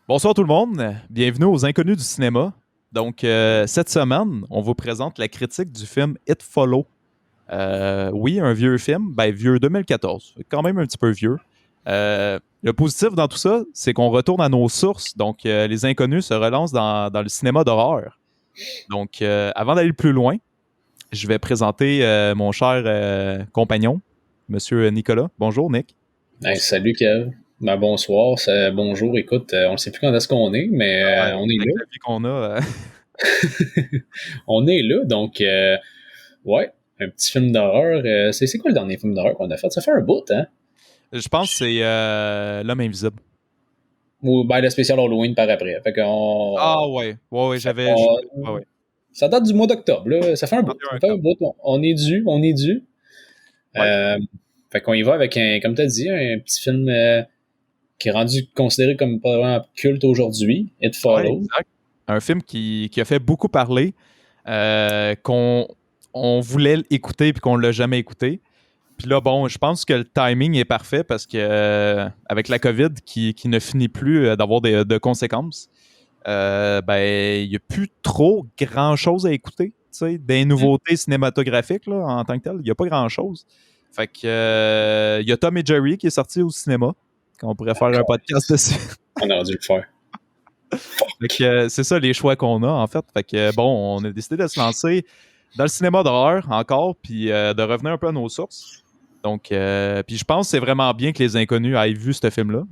Bonsoir tout le monde, bienvenue aux Inconnus du cinéma. Donc, cette semaine, on vous présente la critique du film It Follow. Oui, un vieux film, vieux 2014, quand même un petit peu vieux. Le positif dans tout ça, c'est qu'on retourne à nos sources. Donc, les Inconnus se relancent dans le cinéma d'horreur. Donc, avant d'aller plus loin, je vais présenter mon cher compagnon, Monsieur Nicolas. Bonjour, Nick. Hey, salut Kev. Bonsoir, bonjour. Écoute, on ne sait plus quand est-ce qu'on est, mais Ouais, on est avec là. la vie qu'on a. On est là, donc ouais, un petit film d'horreur. C'est quoi le dernier film d'horreur qu'on a fait? Ça fait un bout, hein? Je pense que c'est L'Homme Invisible. Ou le spécial Halloween par après. Ah ouais, ouais, Fait j'avais. qu'on- Ouais, ouais. ça date du mois d'octobre, là. Ça fait un bout. 31 Ça fait un octobre. bout. On est dû, on est dû. Ouais, Euh, Fait qu'on y va avec comme tu as dit, un petit film qui est rendu considéré comme pas vraiment culte aujourd'hui, It ouais, Follows. exact. Un film qui a fait beaucoup parler, qu'on on voulait écouter puis qu'on l'a jamais écouté. Puis là, bon, je pense que le timing est parfait parce que avec la COVID qui ne finit plus d'avoir de conséquences, il n'y a plus trop grand-chose à écouter. Tu sais, des nouveautés cinématographiques là, en tant que tel, il n'y a pas grand-chose. Fait que il y a Tom et Jerry qui est sorti au cinéma, qu'on pourrait faire un podcast dessus. On aurait dû le faire. Fait que, c'est ça les choix qu'on a, en fait. Fait que, bon, on a décidé de se lancer dans le cinéma d'horreur encore, puis de revenir un peu à nos sources. Donc, puis je pense que c'est vraiment bien que les inconnus aient vu ce film-là,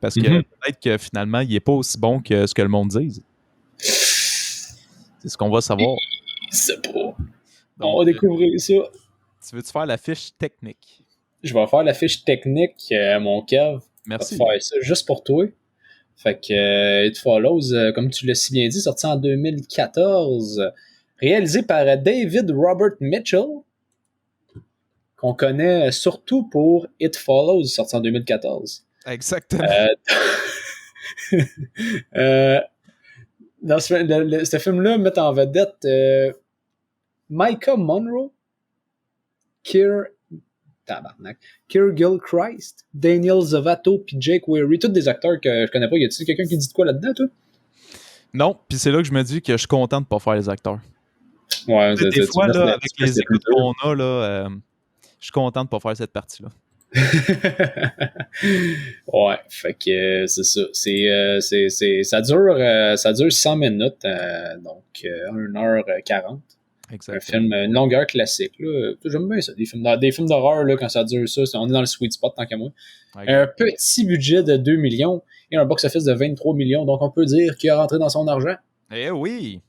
parce que Mhm. peut-être que finalement, il n'est pas aussi bon que ce que le monde dise. C'est ce qu'on va savoir. C'est pas. On Donc, va découvrir ça. tu veux-tu faire la fiche technique? Je vais faire la fiche technique, mon Kev. Je vais te Merci. faire ça juste pour toi. Fait que It Follows, comme tu l'as si bien dit, sorti en 2014. Réalisé par David Robert Mitchell, qu'on connaît surtout pour It Follows, sorti en 2014. Exactement. Euh, Dans ce film-là, met en vedette Micah Monroe, Keir Tabarnak. Keir Gilchrist, Daniel Zavato, puis Jake Weary, tous des acteurs que je connais pas. Y a-t-il quelqu'un qui dit de quoi là-dedans, toi? Non, puis c'est là que je me dis que je suis content de ne pas faire les acteurs. Ouais, Tu sais, des fois, là, avec tu les laisses écoutes qu'on a, là, je suis content de ne pas faire cette partie-là. Ouais, fait que c'est ça. Ça dure 100 minutes, donc 1h40. Un Exactement. film, une longueur classique. Là. J'aime bien ça, des films d'horreur, là, quand ça dure ça, on est dans le sweet spot tant qu'à moi. Un Exact. petit budget de 2 millions et un box-office de 23 millions, donc on peut dire qu'il a rentré dans son argent. Eh oui!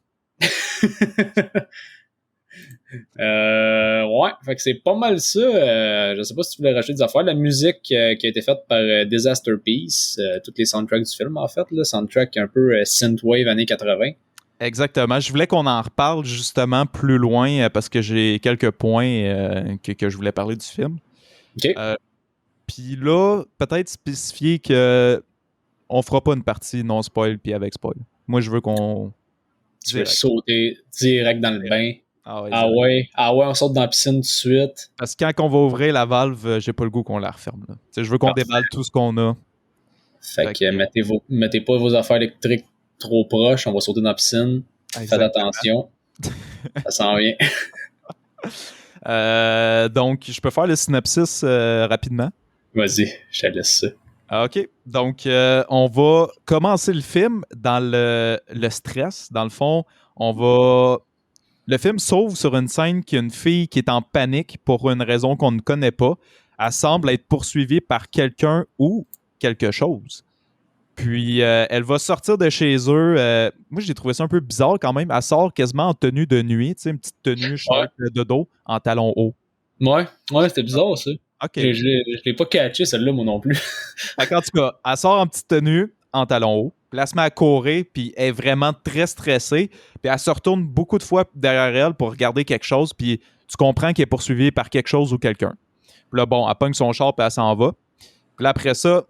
Ouais, fait que c'est pas mal ça. Je sais pas si tu voulais rajouter des affaires. La musique qui a été faite par Disaster Peace, toutes les soundtracks du film, en fait, là, soundtrack un peu synthwave années 80. Exactement. Je voulais qu'on en reparle justement plus loin parce que j'ai quelques points que je voulais parler du film. OK. Puis là, peut-être spécifier que on fera pas une partie non spoil puis avec spoil. Moi, je veux qu'on Tu veux direct. sauter direct dans le bain. Ah ouais, Ah direct. ouais, ah ouais, on saute dans la piscine tout de suite. Parce que quand on va ouvrir la valve, j'ai pas le goût qu'on la referme. Là. Tu sais, je veux qu'on Parfait. déballe tout ce qu'on a. Fait Fait que que, mettez pas vos affaires électriques trop proches, on va sauter dans la piscine. Faites exactement. attention, ça s'en vient. Donc, je peux faire le synopsis rapidement. Vas-y, je te laisse ça. OK. Donc, on va commencer le film dans le stress. Dans le fond, on va. Le film s'ouvre sur une scène qui a une fille qui est en panique pour une raison qu'on ne connaît pas. Elle semble être poursuivie par quelqu'un ou quelque chose. Puis, elle va sortir de chez eux. Moi, j'ai trouvé ça un peu bizarre quand même. Elle sort quasiment en tenue de nuit, tu sais, une petite tenue Ouais, short de dos en talons hauts. ouais, c'était bizarre ça. OK. Je l'ai pas catché celle-là, moi non plus. Fait qu'en tout cas, elle sort en petite tenue, en talons hauts. Puis elle se met à courir, puis elle est vraiment très stressée. Puis elle se retourne beaucoup de fois derrière elle pour regarder quelque chose, puis tu comprends qu'elle est poursuivie par quelque chose ou quelqu'un. Puis là, bon, elle pogne son char, puis elle s'en va. Puis là, après ça,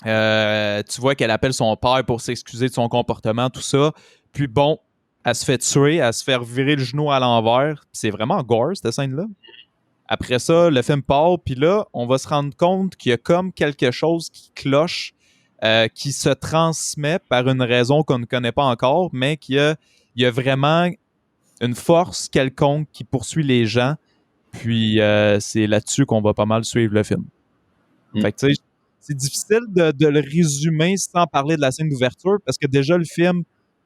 tu vois qu'elle appelle son père pour s'excuser de son comportement, tout ça. Puis bon, elle se fait tuer, elle se fait virer le genou à l'envers. Puis c'est vraiment gore, cette scène-là. Après ça, le film part, puis là, on va se rendre compte qu'il y a comme quelque chose qui cloche qui se transmet par une raison qu'on ne connaît pas encore, mais il y a vraiment une force quelconque qui poursuit les gens. Puis c'est là-dessus qu'on va pas mal suivre le film. Fait que tu sais, c'est difficile de le résumer sans parler de la scène d'ouverture parce que déjà le film,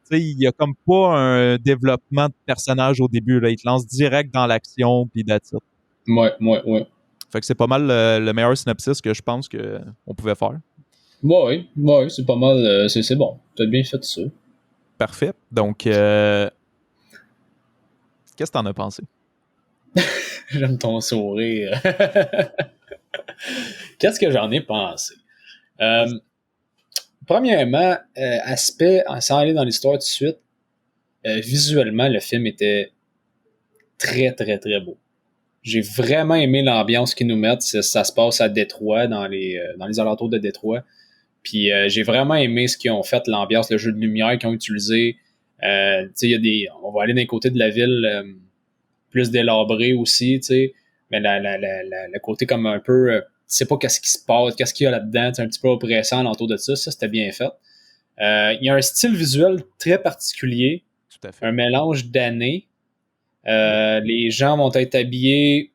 tu sais, il y a comme pas un développement de personnage au début. Là. Il te lance direct dans l'action puis that's it. Ouais. Fait que c'est pas mal le meilleur synopsis que je pense qu'on pouvait faire. Ouais, c'est pas mal. C'est bon. T'as bien fait ça. Parfait. Donc, qu'est-ce que t'en as pensé? J'aime ton sourire. Qu'est-ce que j'en ai pensé? Premièrement, aspect, sans aller dans l'histoire tout de suite, visuellement, le film était très, très, très beau. J'ai vraiment aimé l'ambiance qu'ils nous mettent. Ça se passe à Détroit, dans les alentours de Détroit. Puis j'ai vraiment aimé ce qu'ils ont fait, l'ambiance, le jeu de lumière qu'ils ont utilisé. On va aller d'un côté de la ville plus délabré aussi, tu sais. Mais le côté comme un peu, tu sais pas qu'est-ce qui se passe, qu'est-ce qu'il y a là-dedans, un petit peu oppressant autour de ça. Ça, c'était bien fait. Il y a un style visuel très particulier. Tout à fait. Un mélange d'années. Les gens vont être habillés,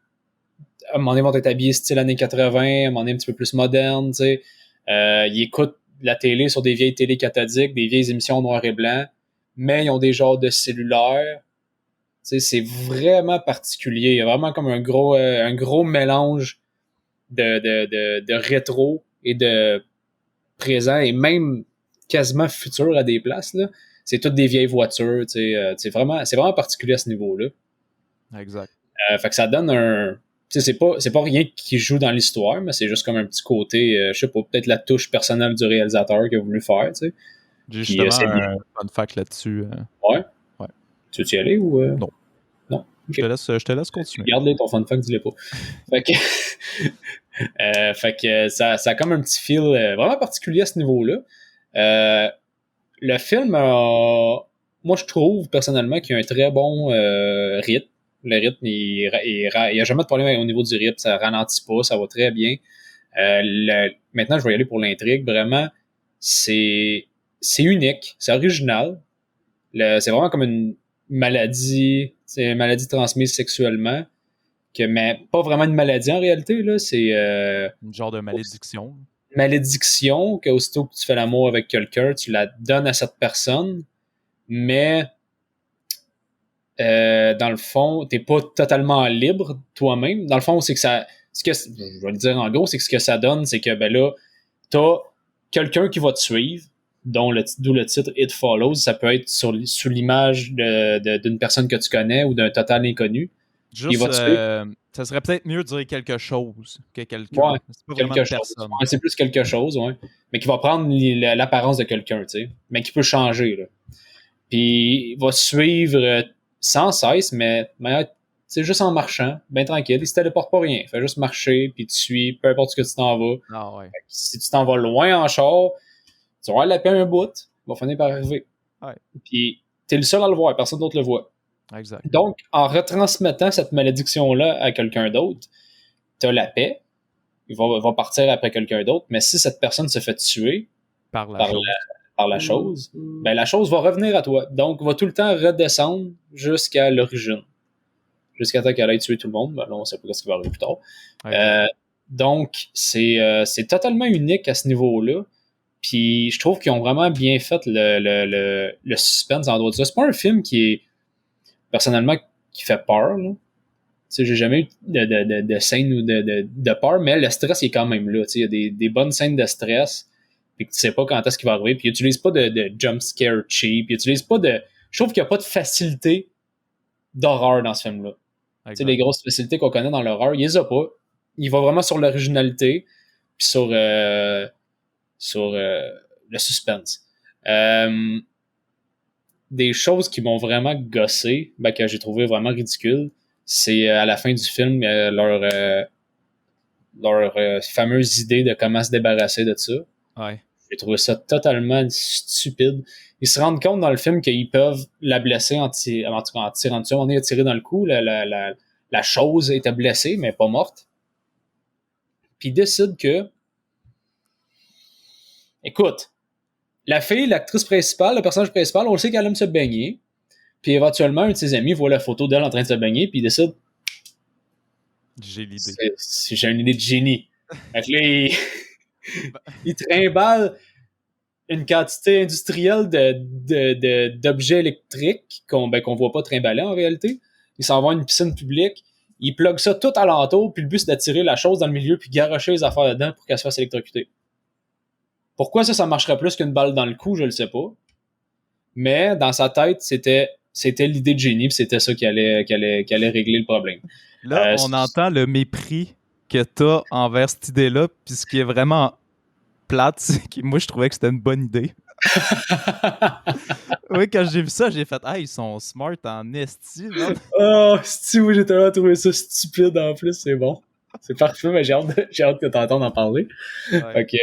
à un moment donné, vont être habillés style années 80, à un moment donné, un petit peu plus moderne, tu sais. Ils écoutent la télé sur des vieilles télé cathodiques, des vieilles émissions noir et blanc, mais ils ont des genres de cellulaires. Tu sais, c'est vraiment particulier. Il y a vraiment comme un gros mélange de rétro et de présent et même quasiment futur à des places, là. C'est toutes des vieilles voitures, tu sais. C'est vraiment particulier à ce niveau-là. Exact. Fait que ça donne un... Tu sais, c'est pas rien qui joue dans l'histoire, mais c'est juste comme un petit côté, je sais pas, peut-être la touche personnelle du réalisateur qu'il a voulu faire, tu sais. J'ai Puis justement c'est bien. un fun fact là-dessus. Ouais. Ouais. Tu veux y aller ou... Non. Non? Okay. Je te laisse continuer. Garde-les, ton fun fact, dis-le pas. Fait que... fait que ça a comme un petit feel vraiment particulier à ce niveau-là. Le film moi, je trouve personnellement qu'il y a un très bon rythme. Le rythme, il y a jamais de problème au niveau du rythme. Ça ralentit pas, ça va très bien. Maintenant, je vais y aller pour l'intrigue. Vraiment, c'est unique, c'est original. C'est vraiment comme une maladie, c'est une maladie transmise sexuellement, mais pas vraiment une maladie en réalité. Là, c'est une genre de malédiction. Malédiction, qu'aussitôt que tu fais l'amour avec quelqu'un, tu la donnes à cette personne, mais dans le fond, t'es pas totalement libre toi-même. Dans le fond, c'est que ça... je vais le dire en gros, c'est que ce que ça donne, c'est que ben là, t'as quelqu'un qui va te suivre, d'où le titre It Follows. Ça peut être sous l'image d'une personne que tu connais ou d'un total inconnu. Juste, il va te suivre. Ça serait peut-être mieux de dire quelque chose que quelqu'un. Ouais, c'est pas vraiment une personne. Ouais, c'est plus quelque chose, ouais. Mais qui va prendre l'apparence de quelqu'un, tu sais. Mais qui peut changer, là. Puis il va suivre sans cesse, mais c'est juste en marchant, bien tranquille. Il se téléporte pas rien. Il fait juste marcher, puis tu suis, peu importe ce que tu t'en vas. Ah ouais. Si tu t'en vas loin en char, tu vas avoir la paix un bout, il va finir par arriver. Ouais. Puis t'es le seul à le voir, personne d'autre le voit. Exact. Donc, en retransmettant cette malédiction-là à quelqu'un d'autre, t'as la paix, il va partir après quelqu'un d'autre, mais si cette personne se fait tuer par la chose, ben la chose va revenir à toi. Donc, va tout le temps redescendre jusqu'à l'origine. Jusqu'à temps qu'elle ait tué tout le monde. Ben là, on sait pas ce qui va arriver plus tard. Donc, c'est totalement unique à ce niveau-là. Puis, je trouve qu'ils ont vraiment bien fait le suspense en droit de ça. C'est pas un film qui est, personnellement, qui fait peur, là. Tu sais, j'ai jamais eu de scène ou de peur, mais le stress il est quand même là. Tu sais, il y a des bonnes scènes de stress, puis que tu sais pas quand est-ce qu'il va arriver, puis il utilise pas de jump scare cheap, il utilise pas de... Je trouve qu'il n'y a pas de facilité d'horreur dans ce film-là. Tu sais, les grosses facilités qu'on connaît dans l'horreur, il les a pas. Il va vraiment sur l'originalité, puis sur le suspense. Des choses qui m'ont vraiment gossé, que j'ai trouvé vraiment ridicule, c'est à la fin du film, leur fameuse idée de comment se débarrasser de ça. Ouais. J'ai trouvé ça totalement stupide. Ils se rendent compte dans le film qu'ils peuvent la blesser en tirant dessus. On est tiré dans le cou, la chose était blessée, mais pas morte. Puis ils décident que Écoute, la fille, l'actrice principale, le personnage principal, on le sait qu'elle aime se baigner. Puis éventuellement, un de ses amis voit la photo d'elle en train de se baigner, puis il décide J'ai l'idée. j'ai une idée de génie. Fait que là, il trimballe une quantité industrielle d'objets électriques qu'on voit pas trimballer en réalité. Il s'en va à une piscine publique, il plug ça tout alentour, puis le but c'est d'attirer la chose dans le milieu, puis garocher les affaires dedans pour qu'elle se fasse électrocuter. Pourquoi ça marcherait plus qu'une balle dans le cou, je le sais pas. Mais dans sa tête, c'était l'idée de génie, puis c'était ça qui allait régler le problème. Là, on entend le mépris que t'as envers cette idée-là, puis ce qui est vraiment plate, c'est que moi, je trouvais que c'était une bonne idée. Oui, quand j'ai vu ça, j'ai fait « Ah, ils sont smart en esti, là. » Oh, oui, j'ai tellement trouvé ça stupide en plus, c'est bon. C'est parfait, mais j'ai hâte que t'entendes en parler. Ouais. Fait que,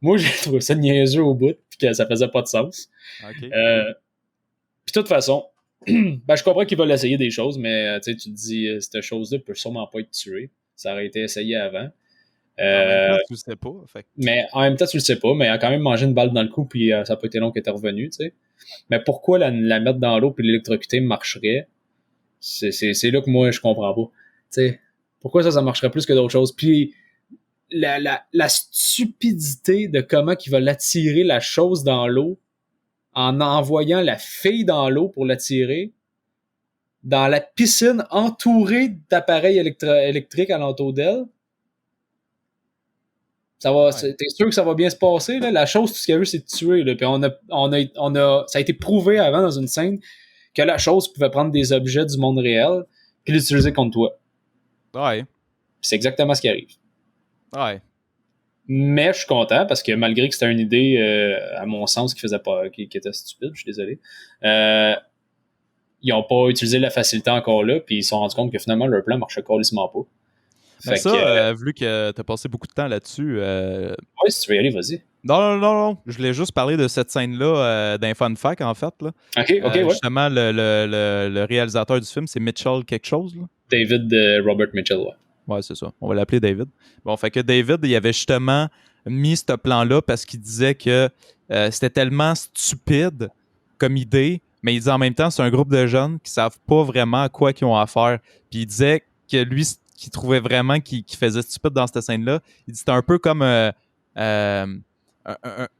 moi, j'ai trouvé ça niaiseux au bout, puis que ça faisait pas de sens. Okay. Puis de toute façon, ben, je comprends qu'ils veulent essayer des choses, mais tu te dis, cette chose-là peut sûrement pas être tuée. Ça aurait été essayé avant. En même temps, tu le sais pas. Fait. Mais en même temps, tu le sais pas, mais elle a quand même mangé une balle dans le cou, puis ça n'a pas été long qu'elle était revenue, tu sais. Mais pourquoi la mettre dans l'eau puis l'électrocuter marcherait? C'est là que moi, je comprends pas. Tu sais, pourquoi ça marcherait plus que d'autres choses? Puis la stupidité de comment ils veulent attirer la chose dans l'eau en envoyant la fille dans l'eau pour l'attirer dans la piscine entourée d'appareils électriques alentour d'elle. Ça va, ouais. T'es sûr que ça va bien se passer, là? La chose, tout ce qu'elle veut, c'est de tuer, là. Puis ça a été prouvé avant dans une scène que la chose pouvait prendre des objets du monde réel puis l'utiliser contre toi. Ouais. Puis c'est exactement ce qui arrive. Ouais. Mais je suis content parce que malgré que c'était une idée, à mon sens, qui était stupide, je suis désolé, ils n'ont pas utilisé la facilité encore là, puis ils se sont rendus compte que finalement leur plan marchait carrément pas. Mais ça, vu que t'as passé beaucoup de temps là-dessus... Oui, si tu veux y aller, vas-y. Non. Je voulais juste parler de cette scène-là d'un fun fact, en fait. Là. OK, ouais. Justement, le réalisateur du film, c'est Mitchell quelque chose. Là. David Robert Mitchell, ouais. Ouais, c'est ça. On va l'appeler David. Bon, fait que David, il avait justement mis ce plan-là parce qu'il disait que c'était tellement stupide comme idée, mais il disait en même temps, c'est un groupe de jeunes qui savent pas vraiment à quoi ils ont à faire. Puis il disait que lui, qui trouvait vraiment qu'il faisait stupide dans cette scène-là. Il dit c'était un peu comme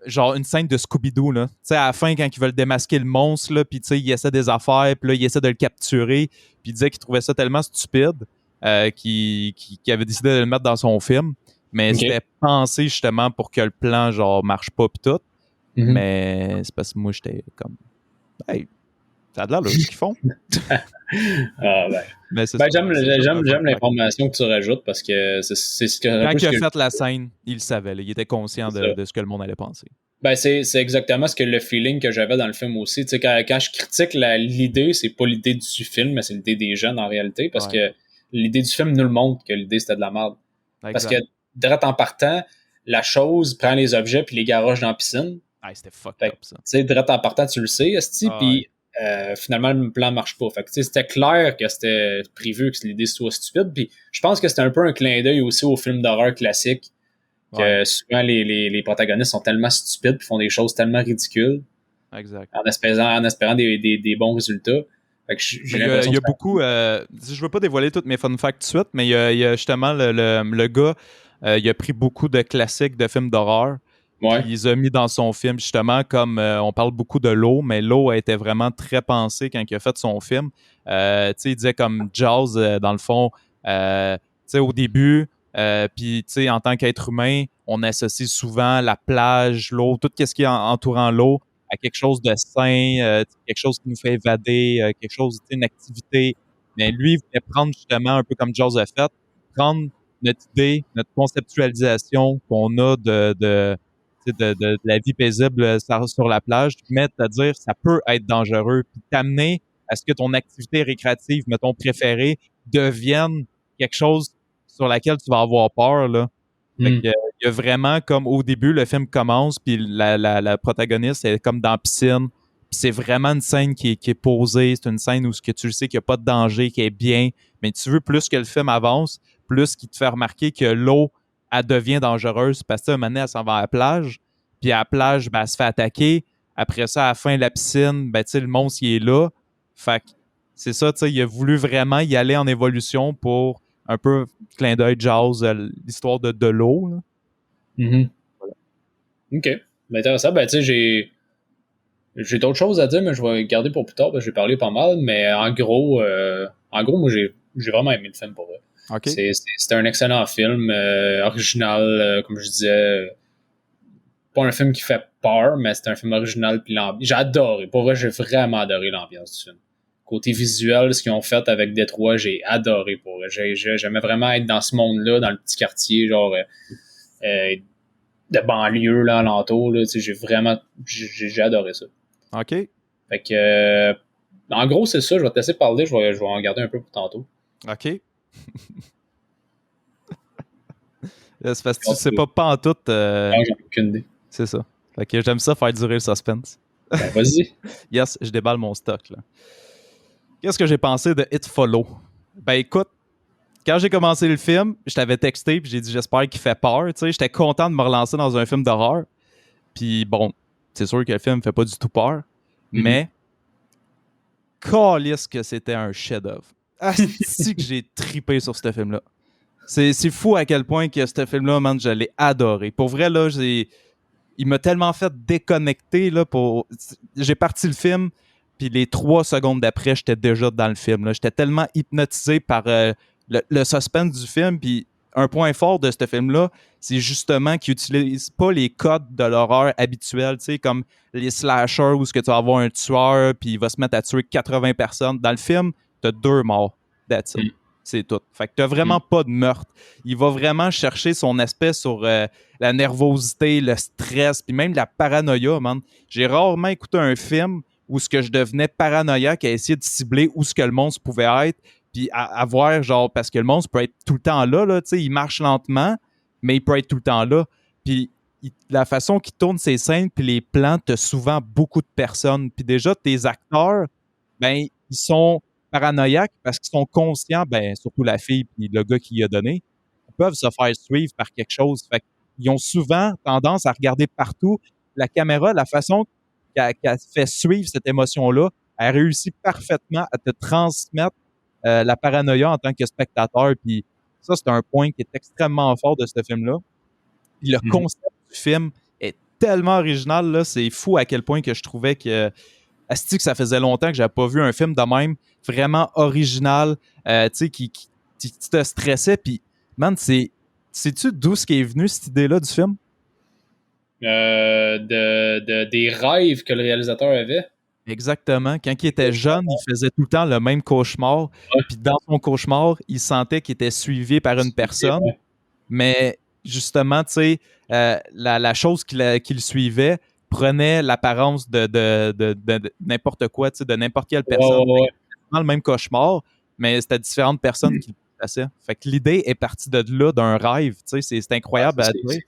genre une scène de Scooby-Doo, là. Tu sais, à la fin, quand ils veulent démasquer le monstre, là, puis tu sais, il essaie des affaires, puis là, il essaie de le capturer, puis il disait qu'il trouvait ça tellement stupide qu'il avait décidé de le mettre dans son film. Mais c'était pensé justement pour que le plan, genre, marche pas pis tout. Mm-hmm. Mais c'est parce que moi, j'étais comme... Hey, ça a de l'air là, ce qu'ils font. Ah ben. J'aime l'information que tu rajoutes parce que c'est ce que... Quand il a fait la scène, il le savait. Là, il était conscient de ce que le monde allait penser. Ben c'est exactement ce que le feeling que j'avais dans le film aussi. Tu sais, quand je critique l'idée, c'est pas l'idée du film, mais c'est l'idée des jeunes en réalité. Parce que l'idée du film nous le montre que l'idée c'était de la merde. Exact. Parce que direct en partant, la chose prend les objets puis les garoche dans la piscine. Ah, c'était fucked up ça. Tu sais, direct en partant, tu le sais, esti, puis finalement le plan marche pas. Fait que c'était clair que c'était prévu que l'idée soit stupide. Puis je pense que c'était un peu un clin d'œil aussi aux films d'horreur classiques. Que souvent les protagonistes sont tellement stupides et font des choses tellement ridicules. Exact. En espérant des bons résultats. Fait que il y a beaucoup. Je veux pas dévoiler toutes mes fun facts tout de suite, mais il y a justement le gars, il a pris beaucoup de classiques de films d'horreur. Ouais. Il les a mis dans son film, justement, comme on parle beaucoup de l'eau, mais l'eau a été vraiment très pensée quand il a fait son film. Il disait comme Jaws, dans le fond, au début, puis en tant qu'être humain, on associe souvent la plage, l'eau, tout ce qui est entourant l'eau à quelque chose de sain, quelque chose qui nous fait évader, quelque chose, une activité. Mais lui, il voulait prendre justement, un peu comme Jaws a fait, prendre notre idée, notre conceptualisation qu'on a de la vie paisible sur la plage, mettre à dire ça peut être dangereux, puis t'amener à ce que ton activité récréative, mettons préférée, devienne quelque chose sur laquelle tu vas avoir peur, là. Fait que, il y a vraiment comme au début, le film commence, puis la protagoniste est comme dans la piscine, puis c'est vraiment une scène qui est posée, c'est une scène où ce que tu le sais qu'il n'y a pas de danger, qui est bien, mais tu veux plus que le film avance, plus qu'il te fait remarquer que l'eau elle devient dangereuse parce que un moment donné, elle s'en va à la plage. Puis à la plage, ben, elle se fait attaquer. Après ça, à la fin de la piscine, ben, le monstre, il est là. Fait que c'est ça, il a voulu vraiment y aller en évolution pour un peu clin d'œil Jaws, l'histoire de l'eau. Là. Mm-hmm. OK. Ben, intéressant. Ben, tu sais, j'ai d'autres choses à dire, mais je vais garder pour plus tard, parce que j'ai parlé pas mal. Mais en gros, moi, j'ai vraiment aimé le film pour vrai. Okay. C'était un excellent film, original, comme je disais. Pas un film qui fait peur, mais c'est un film original. Puis j'ai adoré. Pour vrai, j'ai vraiment adoré l'ambiance du film. Côté visuel, ce qu'ils ont fait avec Détroit, j'ai adoré pour vrai. J'aimais vraiment être dans ce monde-là, dans le petit quartier, genre de banlieue là, alentour. Là, j'ai adoré ça. OK. Fait que en gros, c'est ça. Je vais te laisser parler. Je vais en garder un peu pour tantôt. OK. C'est parce que tu sais pas en tout. Non, j'en ai aucune idée. C'est ça. Fait que j'aime ça faire durer le suspense. Ben, vas-y. Yes, je déballe mon stock. Là. Qu'est-ce que j'ai pensé de It Follow? Ben écoute, quand j'ai commencé le film, je t'avais texté et j'ai dit j'espère qu'il fait peur. J'étais content de me relancer dans un film d'horreur. Puis bon, c'est sûr que le film fait pas du tout peur. Mais calisse que c'était un chef-d'œuvre. Asti que j'ai tripé sur ce film-là. C'est fou à quel point que ce film-là, man, je l'ai adoré. Pour vrai, là, il m'a tellement fait déconnecter. Là, j'ai parti le film, puis les 3 secondes d'après, j'étais déjà dans le film. Là. J'étais tellement hypnotisé par le suspense du film. Puis un point fort de ce film-là, c'est justement qu'il n'utilise pas les codes de l'horreur habituels, comme les slashers où tu vas avoir un tueur, puis il va se mettre à tuer 80 personnes. Dans le film, tu as 2 morts. That's it. C'est tout. Fait que t'as vraiment pas de meurtre. Il va vraiment chercher son aspect sur la nervosité, le stress, puis même la paranoïa, man. J'ai rarement écouté un film où ce que je devenais paranoïaque à essayer de cibler où ce que le monstre pouvait être, puis à voir, genre, parce que le monstre peut être tout le temps là, tu sais, il marche lentement, mais il peut être tout le temps là. Puis la façon qu'il tourne ses scènes, puis les plans, t'as souvent beaucoup de personnes. Puis déjà, tes acteurs, ben, ils sont paranoïaques parce qu'ils sont conscients, ben, surtout la fille puis le gars qui y a donné, ils peuvent se faire suivre par quelque chose. Fait qu'ils ont souvent tendance à regarder partout. La caméra, la façon qu'elle fait suivre cette émotion-là, elle réussit parfaitement à te transmettre la paranoïa en tant que spectateur. Puis ça, c'est un point qui est extrêmement fort de ce film-là. Puis le concept du film est tellement original, là, c'est fou à quel point que je trouvais que asti que ça faisait longtemps que j'avais pas vu un film de même vraiment original, tu sais, qui te stressait. Puis, man, sais-tu d'où ce qui est venu cette idée-là du film? Des rêves que le réalisateur avait. Exactement. Quand il était jeune, il faisait tout le temps le même cauchemar. Puis dans son cauchemar, il sentait qu'il était suivi par une personne. Ouais. Mais justement, tu sais, la chose qui le suivait prenait l'apparence de n'importe quoi, de n'importe quelle personne. Ouais. Le même cauchemar, mais c'était différentes personnes qui le passaient. Fait que l'idée est partie de là, d'un rêve. C'est incroyable à dire.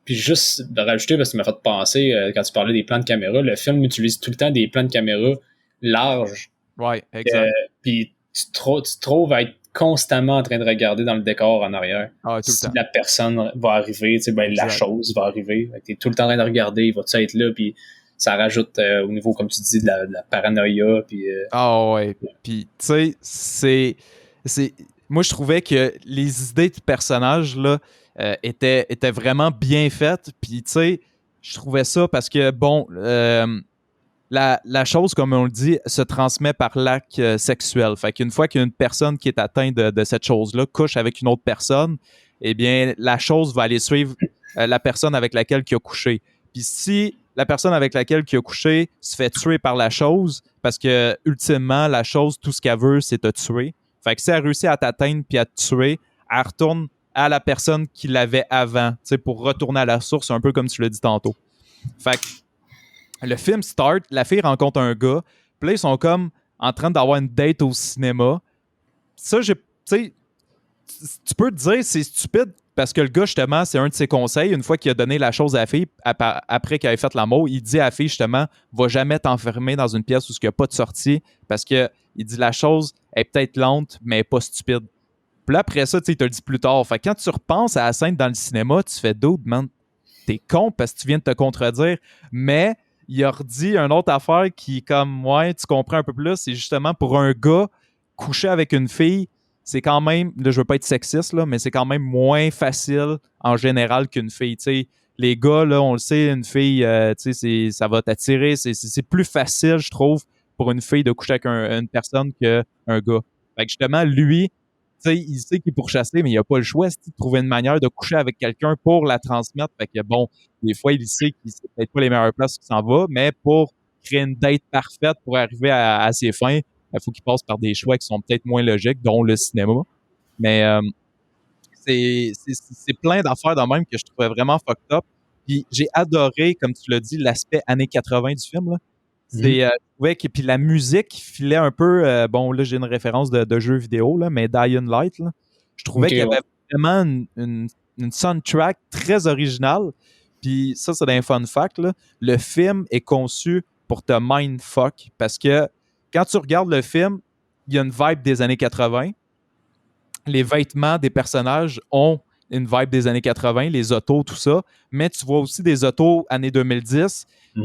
Puis juste de rajouter, parce que ça m'a fait penser, quand tu parlais des plans de caméra, le film utilise tout le temps des plans de caméra larges. Ouais, exact. Puis tu te trouves à être constamment en train de regarder dans le décor en arrière. Ah, tout si le temps. La personne va arriver, ben, la chose va arriver. Tu es tout le temps en train de regarder, il va-tu être là, puis ça rajoute au niveau, comme tu dis, de la paranoïa. Puis, ouais. Puis, tu sais, moi, je trouvais que les idées du personnage, là, étaient vraiment bien faites. Puis, tu sais, je trouvais ça parce que, bon, la chose, comme on le dit, se transmet par l'acte sexuel. Fait qu'une fois qu'une personne qui est atteinte de cette chose-là couche avec une autre personne, eh bien, la chose va aller suivre la personne avec laquelle il a couché. Puis si la personne avec laquelle il a couché se fait tuer par la chose, parce que, ultimement, la chose, tout ce qu'elle veut, c'est te tuer. Fait que si elle réussit à t'atteindre puis à te tuer, elle retourne à la personne qui l'avait avant, tu sais, pour retourner à la source, un peu comme tu l'as dit tantôt. Fait que le film start, la fille rencontre un gars, puis là, ils sont comme en train d'avoir une date au cinéma. Ça, tu sais, tu peux te dire c'est stupide parce que le gars, justement, c'est un de ses conseils. Une fois qu'il a donné la chose à la fille, après qu'elle ait fait l'amour, il dit à la fille, justement, va jamais t'enfermer dans une pièce où il n'y a pas de sortie parce que il dit la chose est peut-être lente, mais pas stupide. Puis là, après ça, tu sais, il te le dit plus tard. Fait que quand tu repenses à la scène dans le cinéma, tu fais d'autres, man. t'es con parce que tu viens de te contredire. Mais il a redit une autre affaire qui, comme, ouais, tu comprends un peu plus, c'est justement pour un gars, coucher avec une fille, c'est quand même, là, je veux pas être sexiste, là, mais c'est quand même moins facile en général qu'une fille. Tu sais, les gars, là, on le sait, une fille, tu sais, ça va t'attirer. C'est plus facile, je trouve, pour une fille de coucher avec une personne qu'un gars. Fait que justement, lui, tu sais, il sait qu'il est pourchassé, mais il a pas le choix de trouver une manière de coucher avec quelqu'un pour la transmettre. Fait que bon, des fois, il sait qu'il sait peut-être pas les meilleures places où il s'en va, mais pour créer une date parfaite pour arriver à ses fins, il faut qu'il passe par des choix qui sont peut-être moins logiques, dont le cinéma. Mais c'est plein d'affaires de même que je trouvais vraiment fucked up. Puis j'ai adoré, comme tu l'as dit, l'aspect années 80 du film. Là. Je trouvais que puis la musique filait un peu. Bon, là, j'ai une référence de jeu vidéo, là, mais Dying Light. Là, je trouvais qu'il y avait vraiment une soundtrack très originale. Puis ça, c'est un fun fact. Là. Le film est conçu pour te mindfuck parce que quand tu regardes le film, il y a une vibe des années 80. Les vêtements des personnages ont une vibe des années 80, les autos, tout ça, mais tu vois aussi des autos années 2010. Tu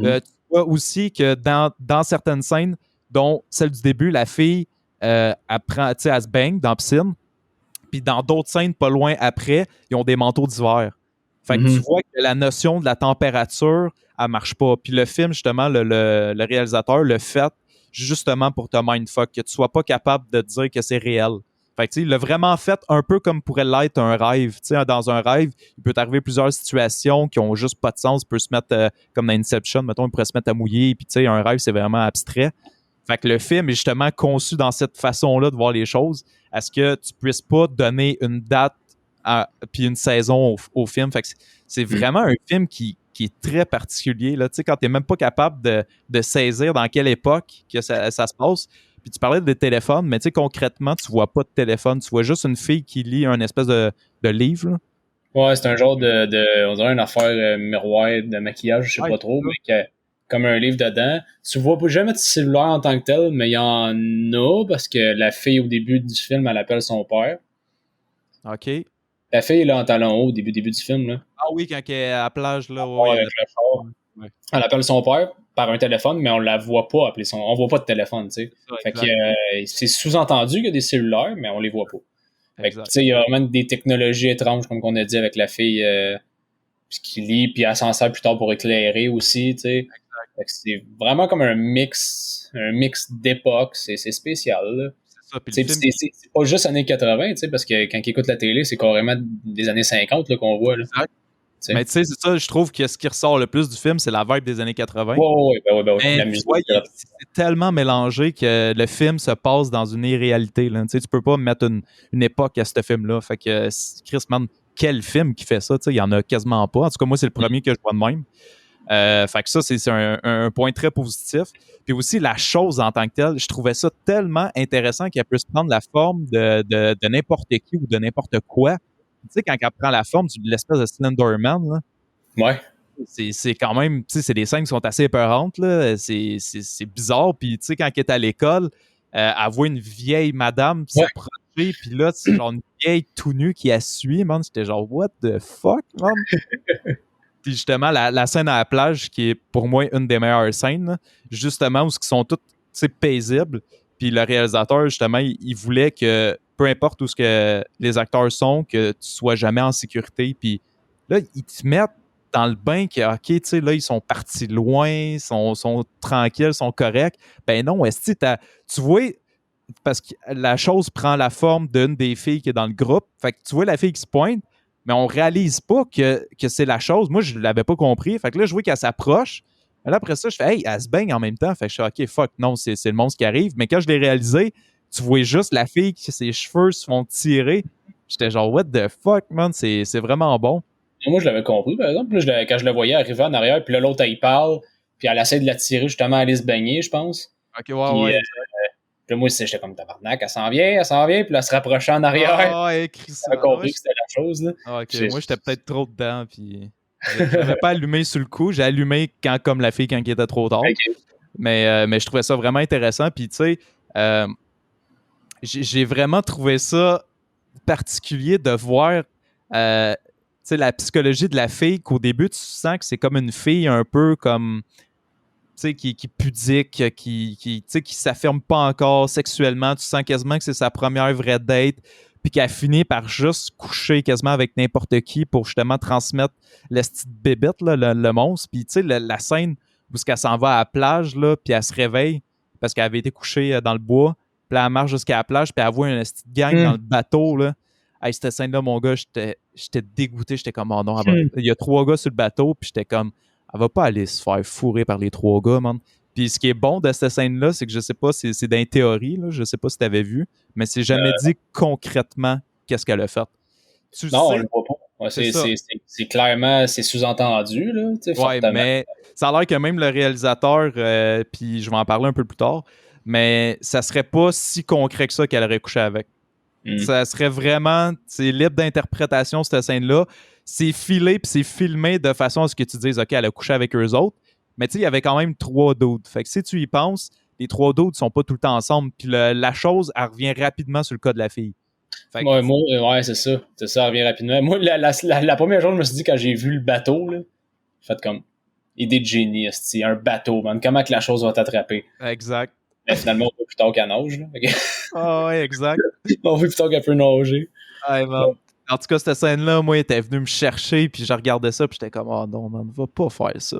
vois aussi que dans certaines scènes, dont celle du début, la fille, elle se baigne dans la piscine, puis dans d'autres scènes pas loin après, ils ont des manteaux d'hiver. Fait que tu vois que la notion de la température, elle marche pas. Puis le film, justement, le réalisateur le fait justement pour te mindfuck, que tu sois pas capable de te dire que c'est réel. Fait que, il l'a vraiment fait un peu comme pourrait l'être un rêve. T'sais, dans un rêve, il peut t'arriver plusieurs situations qui ont juste pas de sens. Il peut se mettre, comme dans Inception, mettons, il pourrait se mettre à mouiller. Puis, un rêve, c'est vraiment abstrait. Fait que le film est justement conçu dans cette façon-là de voir les choses. À ce que tu puisses pas donner une date puis une saison au film. Fait que c'est vraiment un film qui est très particulier. Là. Quand tu n'es même pas capable de saisir dans quelle époque que ça se passe. Puis tu parlais des téléphones, mais concrètement, tu vois pas de téléphone. Tu vois juste une fille qui lit un espèce de livre. Là. Ouais, c'est un genre on dirait une affaire miroir de maquillage, je sais pas trop, mais qui a comme un livre dedans. Tu vois jamais de cellulaire en tant que tel, mais il y en a parce que la fille au début du film, elle appelle son père. OK. La fille est là en talon haut au début du film. Là. Ah oui, quand elle est à la plage, là. Ouais. Elle appelle son père par un téléphone, mais on la voit pas appeler on voit pas de téléphone, tu sais. Fait que c'est sous-entendu qu'il y a des cellulaires, mais on les voit pas. Fait que, tu sais, il y a vraiment des technologies étranges, comme on a dit avec la fille qui lit, puis elle s'en sert plus tard pour éclairer aussi, tu sais. Fait que c'est vraiment comme un mix d'époques, c'est spécial, là. C'est pas juste années 80, tu sais, parce que quand ils écoutent la télé, c'est carrément des années 50 là, qu'on voit. Là. T'sais. Mais tu sais, c'est ça, je trouve que ce qui ressort le plus du film, c'est la vibe des années 80. Ouais, la musique. C'est tellement mélangé que le film se passe dans une irréalité. Là. Tu peux pas mettre une époque à ce film-là. Fait que Chris, man, quel film qui fait ça? Il y en a quasiment pas. En tout cas, moi, c'est le premier que je vois de même. Fait que ça, c'est un point très positif. Puis aussi, la chose en tant que telle, je trouvais ça tellement intéressant qu'elle puisse prendre la forme de n'importe qui ou de n'importe quoi. Tu sais, quand elle prend la forme de l'espèce de Slenderman, là, ouais. C'est quand même, tu sais, c'est des scènes qui sont assez épeurantes, là. C'est bizarre. Puis, tu sais, quand elle est à l'école, elle voit une vieille madame s'approcher, puis là, c'est genre une vieille tout nue qui la suit, man. J'étais genre, what the fuck, man? Puis justement, la scène à la plage, qui est pour moi une des meilleures scènes, là, justement, où ils sont toutes paisibles. Puis le réalisateur, justement, il voulait que, peu importe où ce que les acteurs sont, que tu sois jamais en sécurité. Puis là, ils te mettent dans le bain que, OK, tu sais, là, ils sont partis loin, sont tranquilles, sont corrects. Ben non, est-ce que tu vois, parce que la chose prend la forme d'une des filles qui est dans le groupe. Fait que tu vois la fille qui se pointe, mais on réalise pas que c'est la chose. Moi, je l'avais pas compris. Fait que là, je vois qu'elle s'approche. Là, après ça, je fais, hey, elle se baigne en même temps. Fait que je fais, OK, fuck, non, c'est le monstre qui arrive. Mais quand je l'ai réalisé, tu vois juste la fille qui ses cheveux se font tirer. J'étais genre, what the fuck, man, c'est vraiment bon. Moi, je l'avais compris, par exemple. Là, quand je le voyais arriver en arrière, puis là, l'autre, elle parle, puis elle essaie de la tirer justement à aller se baigner, je pense. OK, ouais. Puis moi, j'étais comme tabarnak, elle s'en vient, puis là, elle se rapprochait en arrière. Ah, écrit ça. J'avais compris que c'était la chose, là. Ah, OK, moi, j'étais peut-être trop dedans, puis j'avais pas allumé sur le coup. J'ai allumé comme la fille quand il était trop tard. Okay. Mais je trouvais ça vraiment intéressant. Puis, tu sais, j'ai vraiment trouvé ça particulier de voir, tu sais, la psychologie de la fille, qu'au début, tu sens que c'est comme une fille un peu comme, tu sais, qui pudique, tu sais, qui s'affirme pas encore sexuellement. Tu sens quasiment que c'est sa première vraie date, puis qu'elle finit par juste coucher quasiment avec n'importe qui pour justement transmettre la petite bébête, là, le monstre. Puis, tu sais, la scène où qu'elle s'en va à la plage, là, puis elle se réveille parce qu'elle avait été couchée dans le bois. Puis là, elle marche jusqu'à la plage, puis elle voit une petite gang dans le bateau, là. Hey, cette scène-là, mon gars, j'étais dégoûté. J'étais comme, oh non, il y a 3 gars sur le bateau, puis j'étais comme, elle va pas aller se faire fourrer par les 3 gars, man. Puis ce qui est bon de cette scène-là, c'est que je sais pas, c'est dans les théories, là, je sais pas si t'avais vu, mais c'est jamais dit concrètement qu'est-ce qu'elle a fait. Non, on le voit pas. Ouais, c'est clairement, c'est sous-entendu, là, tu sais, fortement. Mais ça a l'air que même le réalisateur, puis je vais en parler un peu plus tard, mais ça serait pas si concret que ça qu'elle aurait couché avec. Ça serait vraiment libre d'interprétation, cette scène-là. C'est filé puis c'est filmé de façon à ce que tu dises, OK, elle a couché avec eux autres. Mais tu sais, il y avait quand même 3 dudes. Fait que si tu y penses, les 3 dudes sont pas tout le temps ensemble. Puis la chose, elle revient rapidement sur le cas de la fille. Fait que... ouais, c'est ça. C'est ça, elle revient rapidement. Moi, la première chose, je me suis dit, quand j'ai vu le bateau, là, j'ai fait comme idée de génie, c'est un bateau, man. Comment que la chose va t'attraper? Exact. Mais finalement, on voit plus tard qu'elle nage. Là. Ah ouais, exact. On voit plus tard qu'elle peut nager. Ouais, man. En tout cas, cette scène-là, moi, elle était venue me chercher, puis je regardais ça, puis j'étais comme, oh non, man, va pas faire ça.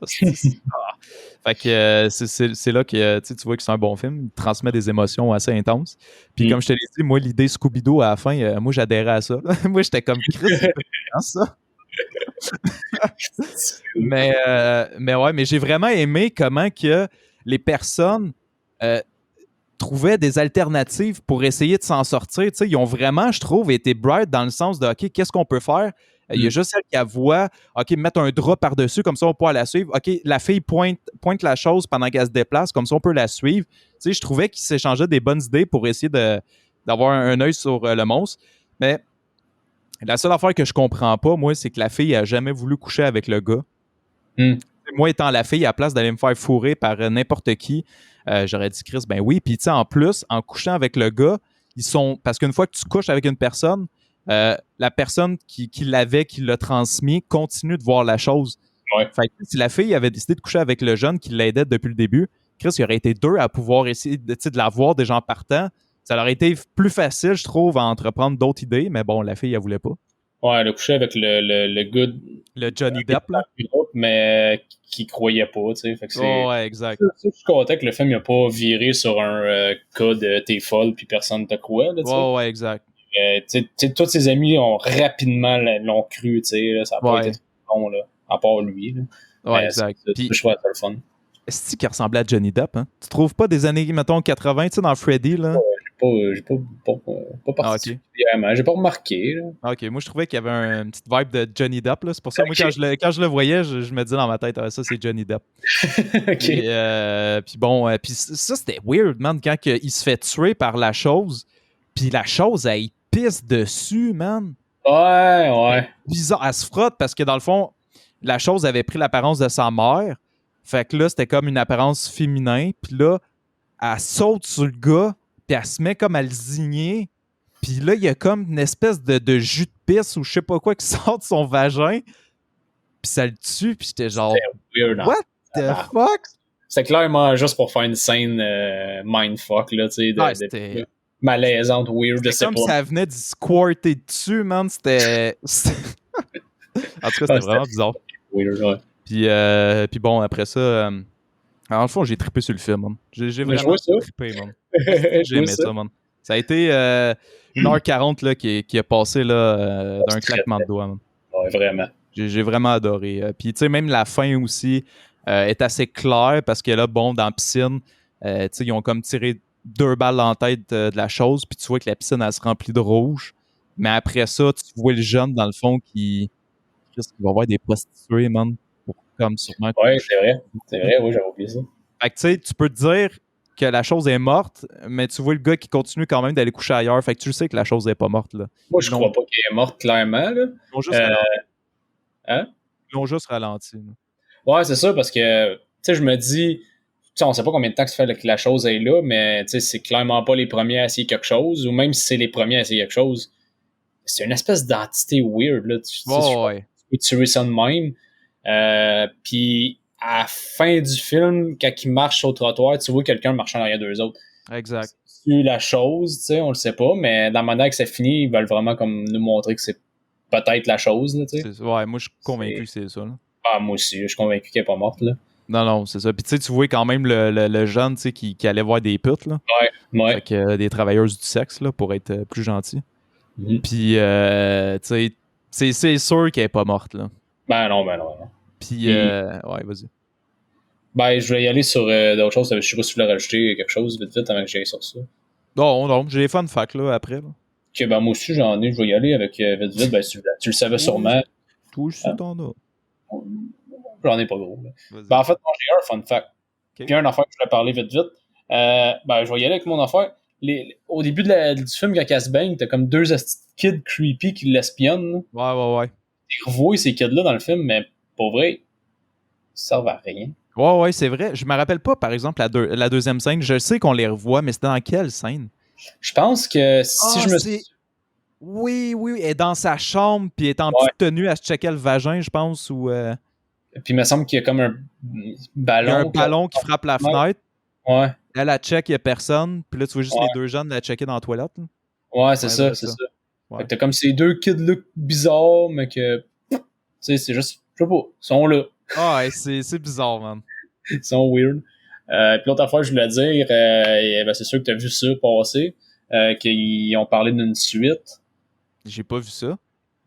Fait que c'est là que tu vois que c'est un bon film. Il transmet des émotions assez intenses. Puis comme je te l'ai dit, moi, l'idée Scooby-Doo à la fin, moi, j'adhérais à ça. Moi, j'étais comme, Chris, c'est ça. mais ouais, mais j'ai vraiment aimé comment que les personnes trouvaient des alternatives pour essayer de s'en sortir. T'sais, ils ont vraiment, je trouve, été bright dans le sens de OK, qu'est-ce qu'on peut faire? Il y a juste celle qui voit, OK, mettre un drap par-dessus, comme ça on peut la suivre. OK, la fille pointe la chose pendant qu'elle se déplace, comme ça on peut la suivre. T'sais, je trouvais qu'ils s'échangeaient des bonnes idées pour essayer d'avoir un œil sur le monstre. Mais la seule affaire que je comprends pas, moi, c'est que la fille a jamais voulu coucher avec le gars. Moi, étant la fille, à la place d'aller me faire fourrer par n'importe qui, j'aurais dit, Chris, ben oui. Puis, tu sais, en plus, en couchant avec le gars, parce qu'une fois que tu couches avec une personne, la personne qui l'avait, qui l'a transmis, continue de voir la chose. Ouais. Fait que si la fille avait décidé de coucher avec le jeune qui l'aidait depuis le début, Chris, il aurait été 2 à pouvoir essayer de la voir déjà en partant. Ça aurait été plus facile, je trouve, à entreprendre d'autres idées, mais bon, la fille, elle voulait pas. Ouais, elle a couché avec le good. Le Johnny Depp, là. Mais qui croyait pas, tu sais. Fait que ouais, exact. Je suis content que le film n'a pas viré sur un cas de t'es folle puis personne te croit, là, tu sais. Ouais, exact. Tous ses amis ont rapidement l'ont cru, tu sais. Ça n'a pas été très bon, là, à part lui. Là. Ouais, exact. Je trouvais ça le fun. Est-ce qu'il ressemblait à Johnny Depp, hein? Tu trouves pas des années, mettons, 80, tu sais, dans Freddy, là? J'ai pas particulièrement. Okay. J'ai pas remarqué. Là. OK, moi, je trouvais qu'il y avait une petite vibe de Johnny Depp, là. C'est pour ça, moi, quand je le voyais, je me disais dans ma tête, ça, c'est Johnny Depp. Puis bon, puis ça, c'était weird, man, quand il se fait tuer par la chose, puis la chose, elle pisse dessus, man. Ouais. Bizarre. Elle se frotte parce que, dans le fond, la chose avait pris l'apparence de sa mère. Fait que là, c'était comme une apparence féminin. Puis là, elle saute sur le gars, puis elle se met comme à le zigner. Puis là, il y a comme une espèce de jus de pisse ou je sais pas quoi qui sort de son vagin. Puis ça le tue, puis j'étais genre... Weird, what the fuck? C'est clairement juste pour faire une scène mindfuck, là, tu sais, malaisante, weird, je sais pas. C'est comme ça venait de squirter dessus, man. C'était... en tout cas, c'était vraiment bizarre. Weird, ouais. Puis bon, après ça... en fond, j'ai trippé sur le film, man. J'ai vraiment trippé, man. J'ai aimé ça, man. Ça a été 1h40 là, qui a passé là, d'un claquement de doigts, man. Ouais, vraiment. J'ai vraiment adoré. Puis, tu sais, même la fin aussi est assez claire parce que là, bon, dans la piscine, tu sais, ils ont comme tiré 2 balles dans la tête de la chose, puis tu vois que la piscine, elle se remplit de rouge. Mais après ça, tu vois le jeune, dans le fond, qui va voir des prostituées, man. Comme sûrement. Ouais, c'est vrai. C'est vrai, oui, j'avais oublié ça. Fait que, tu sais, tu peux te dire que la chose est morte, mais tu vois le gars qui continue quand même d'aller coucher ailleurs. Fait que tu sais que la chose n'est pas morte, là. Moi, je crois pas qu'elle est morte, clairement, là. Ils l'ont juste ralenti. Hein? Ils l'ont juste ralenti. Là. Ouais, c'est ça, parce que, tu sais, je me dis, tu sais, on sait pas combien de temps que ça fait que la chose est là, mais, tu sais, c'est clairement pas les premiers à essayer quelque chose, ou même si c'est les premiers à essayer quelque chose, c'est une espèce d'entité weird, là. Tu peux ou tuer ça de même. Puis à la fin du film, quand il marche sur le trottoir, tu vois quelqu'un marchant derrière deux autres. Exact. C'est la chose, tu sais, on le sait pas, mais dans la manière que ça finit, ils veulent vraiment comme nous montrer que c'est peut-être la chose, là, tu sais. Ouais, moi, je suis convaincu que c'est ça. Là. Ah, moi aussi, je suis convaincu qu'elle est pas morte, là. Non, c'est ça. Puis tu vois quand même le jeune qui allait voir des putes, là. Ouais. Fait que des travailleuses du sexe, là, pour être plus gentil. Mm-hmm. Puis, c'est sûr qu'elle est pas morte, là. Ben non. Puis, ouais, vas-y. Ben, je vais y aller sur d'autres choses. Je sais pas si tu voulais rajouter quelque chose vite avant que j'aille sur ça. Non, j'ai des fun facts, là, après, là. Ok, ben moi aussi, j'en ai. Je vais y aller avec vite. Ben, tu le savais sûrement. Toi aussi, t'en as. J'en ai pas gros. Ben, en fait, moi, j'ai un fun fact. Okay. Puis un affaire que je voulais parler vite. Ben, je vais y aller avec mon affaire. Au début du film, quand elle se baigne, t'as comme deux kids creepy qui l'espionnent. Ouais. Tu revois ces kids-là dans le film, mais pour vrai, ils servent à rien. Ouais, c'est vrai. Je me rappelle pas, par exemple, la deuxième scène. Je sais qu'on les revoit, mais c'était dans quelle scène? Je pense que si je me suis... Oui, elle est dans sa chambre, puis elle est en petite tenue à se checker le vagin, je pense, ou... Puis il me semble qu'il y a comme un ballon. Il y a un ballon qui frappe la fenêtre. Ouais. Elle check, il n'y a personne. Puis là, tu vois juste les deux jeunes la checker dans la toilette. Là. Ouais, c'est ça. Ouais. Fait que t'as comme ces deux kids-là bizarres, mais que... Tu sais, c'est juste... Je sais pas. Ils sont là. Ah, c'est bizarre, man. Ils sont weird. Puis l'autre affaire, je voulais dire, ben c'est sûr que t'as vu ça passer, qu'ils ont parlé d'une suite. J'ai pas vu ça.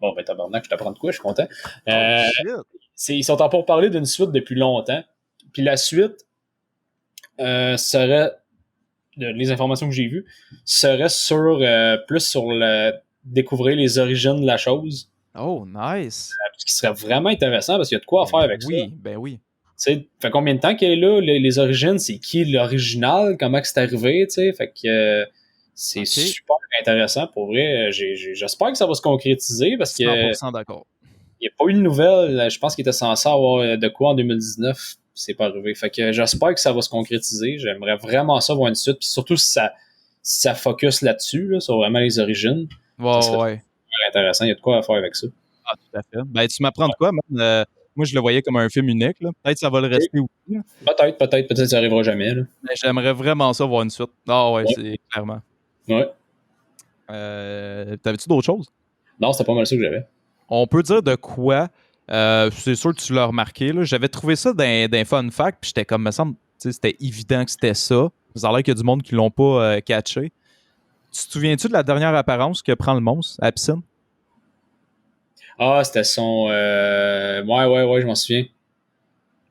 Bon, ben tabarnak, je t'apprends de quoi, je suis content. Ils sont en pour parler d'une suite depuis longtemps. Puis la suite serait, les informations que j'ai vues, serait plus sur découvrir les origines de la chose. Oh, nice. Ce qui serait vraiment intéressant parce qu'il y a de quoi faire avec ça. Ben oui. Tu sais, fait combien de temps qu'elle est là, les origines, c'est qui l'original, comment que c'est arrivé, tu sais, fait que c'est super intéressant, pour vrai. J'espère que ça va se concrétiser parce que 100% d'accord. Il n'y a pas eu de nouvelle, je pense qu'il était censé avoir de quoi en 2019, c'est pas arrivé. Fait que j'espère que ça va se concrétiser. J'aimerais vraiment ça voir une suite, puis surtout si ça focus là-dessus, là, sur vraiment les origines. Ouais. Super intéressant, il y a de quoi à faire avec ça. Ah, tout à fait. Ben, tu m'apprends de quoi, man? Moi, je le voyais comme un film unique. Là. Peut-être que ça va le rester aussi. Peut-être que ça n'arrivera jamais. Là. Mais j'aimerais vraiment ça voir une suite. Ah ouais, c'est clairement. Ouais. T'avais-tu d'autres choses? Non, c'était pas mal ça que j'avais. On peut dire de quoi. C'est sûr que tu l'as remarqué. Là. J'avais trouvé ça dans fun fact, puis j'étais comme, me semble, c'était évident que c'était ça. Ça a l'air qu'il y a du monde qui l'ont pas catché. Tu te souviens-tu de la dernière apparence que prend le monstre à la piscine? Ah, c'était son... Ouais, je m'en souviens.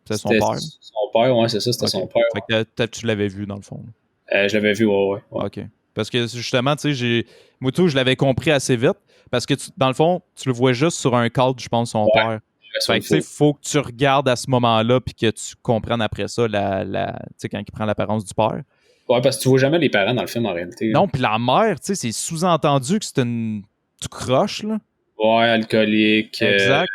C'était son père? Son père, ouais, c'est ça, c'était son père. Fait que peut-être tu l'avais vu, dans le fond. Je l'avais vu, ouais. OK. Parce que, justement, tu sais, moi, tout, je l'avais compris assez vite. Parce que, dans le fond, tu le vois juste sur un cadre, je pense, son père. Fait que, tu sais, faut que tu regardes à ce moment-là puis que tu comprennes après ça, tu sais, quand il prend l'apparence du père. Ouais, parce que tu vois jamais les parents dans le film, en réalité. Non, puis la mère, tu sais, c'est sous-entendu que c'est une... Tu croches, là. Ouais, alcoolique. Exact.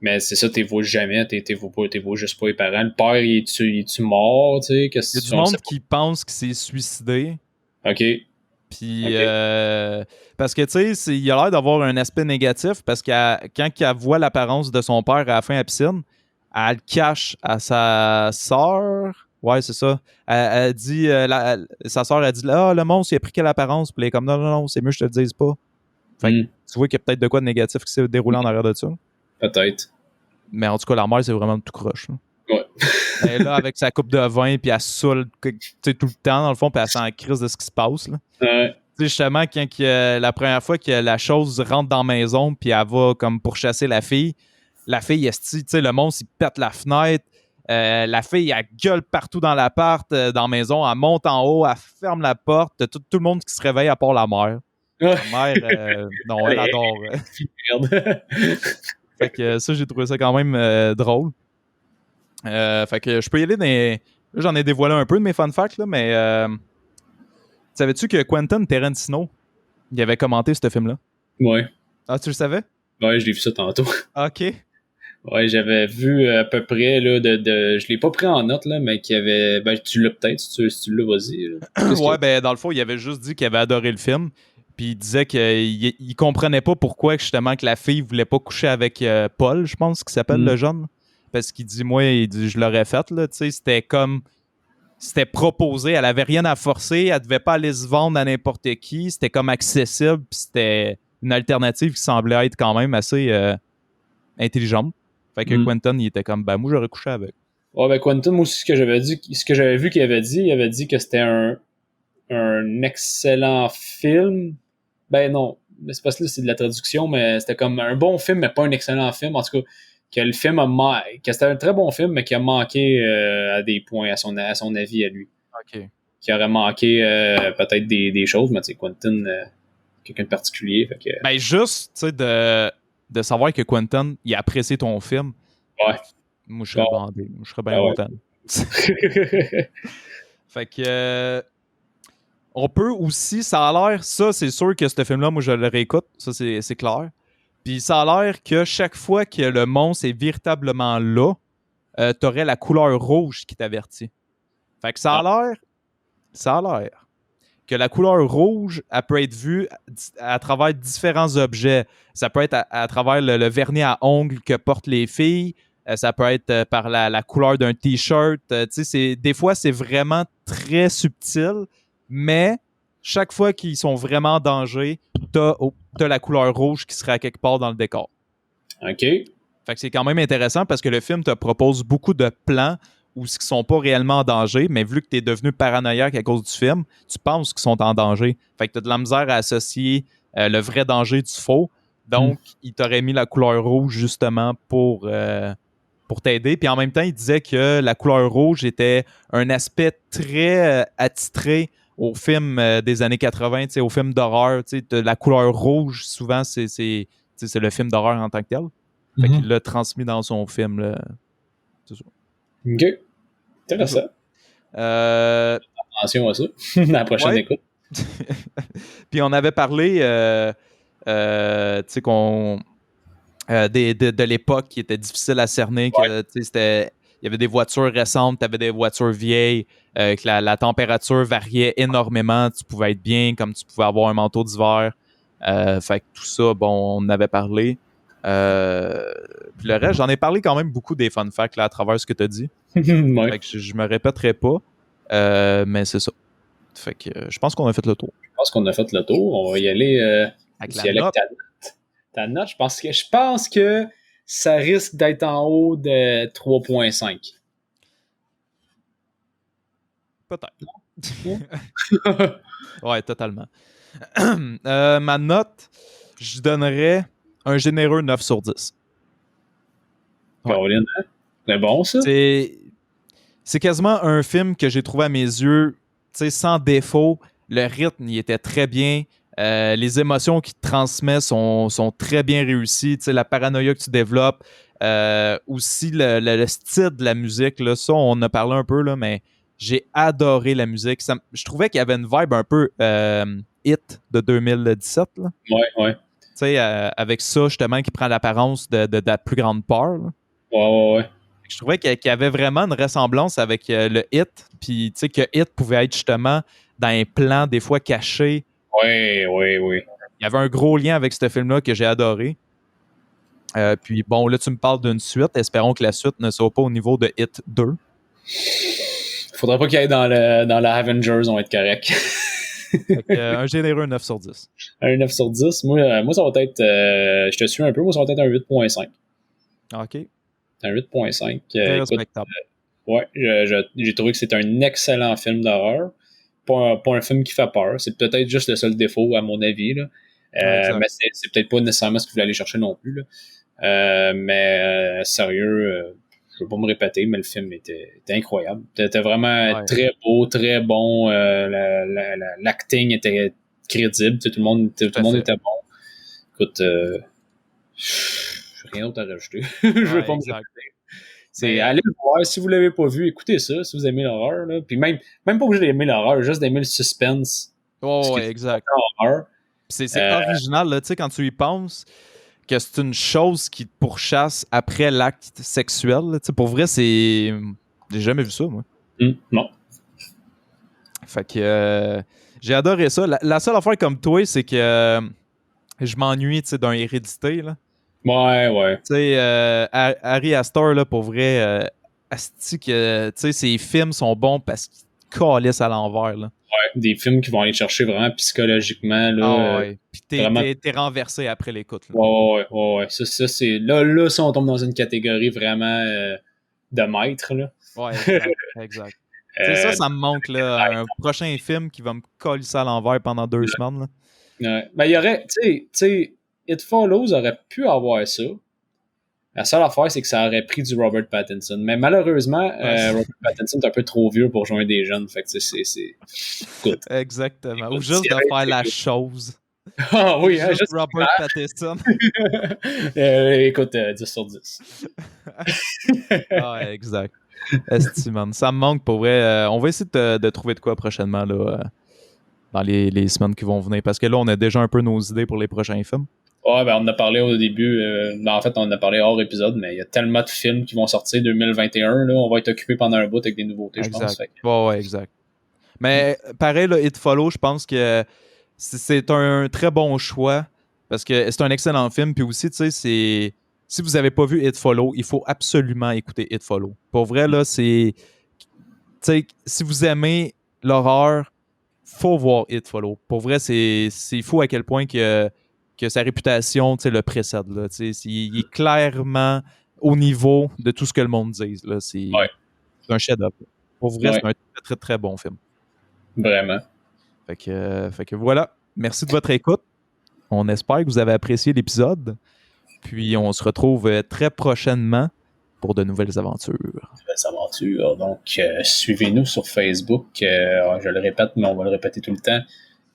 Mais c'est ça, t'es vois jamais, t'es vois juste pas les parents. Le père, il est-tu mort, tu sais? Il y a du monde qui pense qu'il s'est suicidé. OK. Puis, parce que, tu sais, il a l'air d'avoir un aspect négatif parce que quand elle voit l'apparence de son père à la fin à la piscine, elle le cache à sa sœur. Ouais, c'est ça. Elle dit, sa sœur a dit, le monstre, il a pris quelle apparence? Puis elle est comme, non, c'est mieux que je te le dise pas. Fait que tu vois qu'il y a peut-être de quoi de négatif qui s'est déroulé en arrière de ça. Peut-être. Mais en tout cas, la mère, c'est vraiment tout croche. Là. Ouais. Elle est là avec sa coupe de vin, puis elle saoule tout le temps, dans le fond, puis elle s'en crise de ce qui se passe. Là. Ouais. Tu sais, justement, quand la première fois que la chose rentre dans la maison, puis elle va comme pourchasser la fille, tu sais, le monstre, il pète la fenêtre. La fille, elle gueule partout dans l'appart, dans la maison. Elle monte en haut, elle ferme la porte. Tout le monde qui se réveille à part la mère. La mère, non, elle adore. Merde. Fait que ça, j'ai trouvé ça quand même drôle. Fait que je peux y aller dans... Là, j'en ai dévoilé un peu de mes fun facts, là, mais savais-tu que Quentin Tarantino, il avait commenté ce film-là? Ouais. Ah, tu le savais? Ouais, je l'ai vu ça tantôt. OK. Ouais, j'avais vu à peu près, là, je l'ai pas pris en note, là, mais qu'il y avait... Ben, tu l'as peut-être, si tu l'as, vas-y. Ouais, ben, dans le fond, il avait juste dit qu'il avait adoré le film, Puis il disait qu'il comprenait pas pourquoi justement que la fille voulait pas coucher avec Paul, je pense qu'il s'appelle le jeune. Parce qu'il dit, moi, je l'aurais fait, là, tu sais, c'était proposé, elle avait rien à forcer, elle devait pas aller se vendre à n'importe qui, c'était comme accessible, puis c'était une alternative qui semblait être quand même assez intelligente. Fait que Quentin, il était comme, ben moi, j'aurais couché avec. Ouais, ben Quentin, moi aussi, ce que j'avais vu qu'il avait dit que c'était un excellent film. Ben non, c'est pas ça, c'est de la traduction, mais c'était comme un bon film, mais pas un excellent film. En tout cas, que le film que c'était un très bon film, mais qui a manqué à des points, à son avis à lui. OK. Qui aurait manqué peut-être des choses, mais tu sais, Quentin, quelqu'un de particulier. Fait que... Ben juste, tu sais, de savoir que Quentin, il a apprécié ton film. Ouais. Moi, je serais bandé. Je serais bien content. Fait que... on peut aussi, ça a l'air, ça c'est sûr que ce film-là, moi je le réécoute, ça c'est clair. Puis ça a l'air que chaque fois que le monstre est véritablement là, t'aurais la couleur rouge qui t'avertit. Fait que ça a l'air que la couleur rouge, elle peut être vue à travers différents objets. Ça peut être à travers le vernis à ongles que portent les filles, ça peut être par la couleur d'un t-shirt. Des fois, c'est vraiment très subtil, mais chaque fois qu'ils sont vraiment en danger, t'as la couleur rouge qui serait à quelque part dans le décor. OK. Fait que c'est quand même intéressant parce que le film te propose beaucoup de plans où ils sont pas réellement en danger, mais vu que tu es devenu paranoïaque à cause du film, tu penses qu'ils sont en danger. Fait que tu as de la misère à associer le vrai danger du faux. Donc, il t'aurait mis la couleur rouge justement pour t'aider. Puis en même temps, il disait que la couleur rouge était un aspect très attitré aux films des années 80, aux films d'horreur. La couleur rouge, souvent, c'est le film d'horreur en tant que tel. Fait qu'il l'a transmis dans son film. Là. C'est ça. OK. Intéressant. Attention à ça. La prochaine écoute. Puis on avait parlé de l'époque qui était difficile à cerner, il y avait des voitures récentes, tu avais des voitures vieilles, que la température variait énormément, tu pouvais être bien comme tu pouvais avoir un manteau d'hiver. Fait que tout ça, bon, on en avait parlé. Puis le reste, j'en ai parlé quand même beaucoup des fun facts là, à travers ce que tu as dit. Ouais. Fait que je me répéterai pas, mais c'est ça. Fait que je pense qu'on a fait le tour. Je pense qu'on a fait le tour. On va y aller avec la note. Ta note, je pense que ça risque d'être en haut de 3.5. Peut-être. Ouais, totalement. Ma note, je donnerais un généreux 9 sur 10. Caroline, c'est bon, ça? C'est quasiment un film que j'ai trouvé à mes yeux sans défaut. Le rythme, il était très bien. Les émotions qu'il te transmet sont très bien réussies. La paranoïa que tu développes. Aussi, le style de la musique. Là, ça, on en a parlé un peu, là, mais j'ai adoré la musique. Je trouvais qu'il y avait une vibe un peu Hit de 2017. Là. Ouais. Avec ça, justement, qui prend l'apparence de la plus grande peur. Là. Ouais. Je trouvais qu'il y avait vraiment une ressemblance avec le Hit. Puis, tu sais, que Hit pouvait être justement dans un plan, des fois cachés. Oui. Il y avait un gros lien avec ce film-là que j'ai adoré. Puis, bon, là, tu me parles d'une suite. Espérons que la suite ne soit pas au niveau de Hit 2. Faudrait pas qu'il aille dans la Avengers, on va être correct. Un généreux 9 sur 10. Un 9 sur 10. Moi ça va être... je te suis un peu. Moi, ça va être un 8.5. OK. Un 8.5. Très respectable. Ouais, j'ai trouvé que c'est un excellent film d'horreur. Pas un film qui fait peur. C'est peut-être juste le seul défaut, à mon avis. Là. Mais c'est peut-être pas nécessairement ce que vous voulez aller chercher non plus. Là. Mais sérieux, je veux pas me répéter, mais le film était incroyable. C'était vraiment très beau, très bon. L'acting était crédible. Tout le monde était bon. Écoute, j'ai rien d'autre à rajouter. Je veux pas me répéter. Allez le voir. Si vous l'avez pas vu, écoutez ça. Si vous aimez l'horreur. Là. Puis même pas obligé d'aimer l'horreur, juste d'aimer le suspense. Ouais, exact. C'est original, là, tu sais, quand tu y penses, que c'est une chose qui te pourchasse après l'acte sexuel. Là. Pour vrai, j'ai jamais vu ça, moi. Non. Fait que J'ai adoré ça. La seule affaire comme toi, c'est que je m'ennuie d'un Hérédité. Là. Ouais. Tu sais, Harry Astor, là, pour vrai, asti que ses films sont bons parce qu'ils calissent à l'envers. Là. Ouais, des films qui vont aller chercher vraiment psychologiquement. Là, Ah ouais. Puis vraiment... t'es renversé après l'écoute. Là. Ouais. Ça c'est... Là, ça, on tombe dans une catégorie vraiment de maître. Là. Ouais, exact. Ça me manque, là. Un prochain film qui va me calisser à l'envers pendant 2 semaines. Là. Ouais. Ben, il y aurait... Tu sais, It Follows aurait pu avoir ça. La seule affaire, c'est que ça aurait pris du Robert Pattinson. Mais malheureusement, Robert Pattinson est un peu trop vieux pour joindre des jeunes. Fait que c'est... Écoute. Exactement. Ou juste de faire la chose. Ah oui, hein, juste Robert Pattinson. Écoute, 10 sur 10. Ah, exact. Esti, man. Ça me manque pour vrai. On va essayer de trouver de quoi prochainement là, dans les semaines qui vont venir. Parce que là, on a déjà un peu nos idées pour les prochains films. Ouais, ben on en a parlé au début. En fait, on en a parlé hors épisode, mais il y a tellement de films qui vont sortir 2021. Là, on va être occupé pendant un bout avec des nouveautés, je pense. Fait que... Ouais, exact. Mais pareil, là, It Follow, je pense que c'est un très bon choix parce que c'est un excellent film. Puis aussi, tu sais, si vous n'avez pas vu It Follow, il faut absolument écouter It Follow. Pour vrai, là, c'est... Tu sais, si vous aimez l'horreur, faut voir It Follow. Pour vrai, c'est fou à quel point que sa réputation le précède. Là, il est clairement au niveau de tout ce que le monde dit. Là. C'est un chef-d'œuvre. Pour vrai, c'est un très, très, très bon film. Vraiment. Fait que voilà. Merci de votre écoute. On espère que vous avez apprécié l'épisode. Puis on se retrouve très prochainement pour de nouvelles aventures. Donc, suivez-nous sur Facebook. Je le répète, mais on va le répéter tout le temps.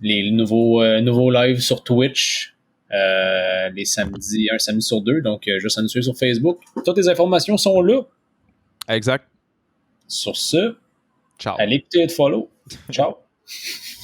Les nouveaux lives sur Twitch. Les samedis, un samedi sur 2. Donc, juste à nous suivre sur Facebook. Toutes les informations sont là. Exact. Sur ce, ciao. allez écouter et follow. Ciao.